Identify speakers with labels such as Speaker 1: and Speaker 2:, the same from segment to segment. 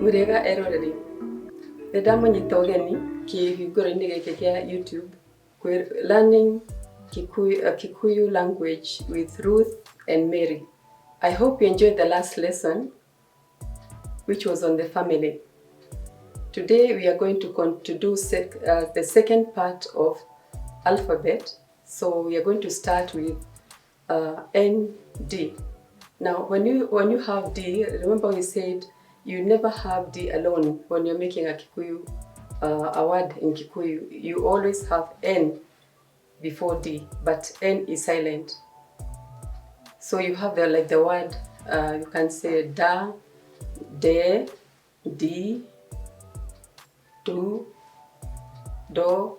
Speaker 1: Nìwega eroreri. Ndamũnyita ũgeni kĩhingũro-inĩ gĩkĩ kĩa YouTube learning Kikuyu language with Ruth and Mary. I hope you enjoyed the last lesson, which was on the family. Today we are going to do the second part of alphabet. So we are going to start with N, D. Now when you have D, remember we said you never have D alone when you're making a Kikuyu, a word in Kikuyu. You always have N before D, but N is silent. So you have the word, you can say da, de, di, do, do,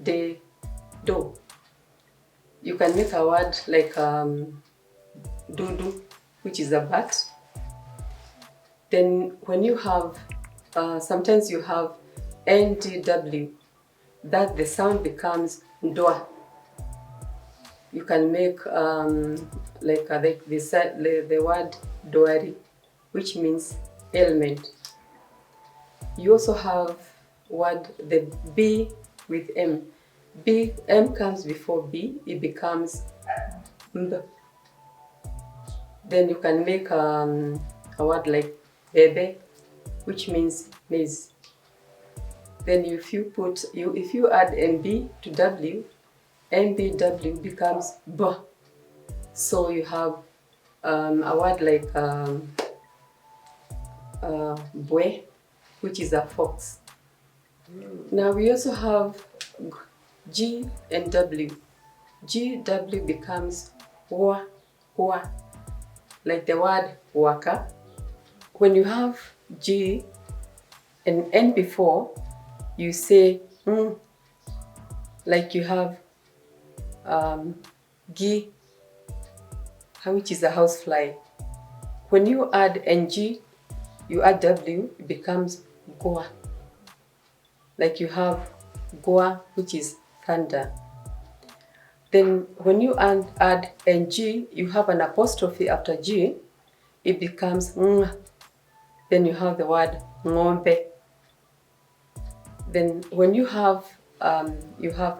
Speaker 1: de, do. You can make a word like do, which is a bat. Then when you have, sometimes you have NDW, that the sound becomes ndwa. You can make the word doari, which means ailment. You also have the B with M. M comes before B, it becomes mb. Then you can make a word like bebe, which means maize. Then if you add MB to W, MBW becomes B. So you have a word like bwe, which is a fox. Now we also have G and W. GW becomes wa, like the word waka. When you have G and N before, you say like you have gi, which is a housefly. When you add NG, you add W, it becomes goa. Like you have goa, which is thunder. Then when you add NG, you have an apostrophe after G, it becomes ng. Then you have the word ng'ombe. Then when you have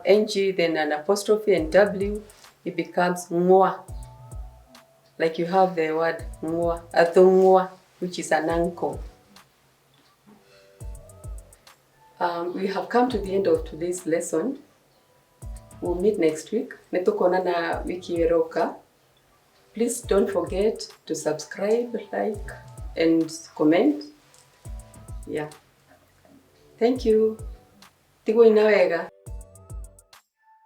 Speaker 1: NG, then an apostrophe and W, it becomes ng'oa. Like you have the word ng'oa, athung'oa, which is an ankle. We have come to the end of today's lesson. We'll meet next week. Nitukonana wiki iroka. Please don't forget to subscribe, like, and comment. Yeah. Thank you. Nìwega.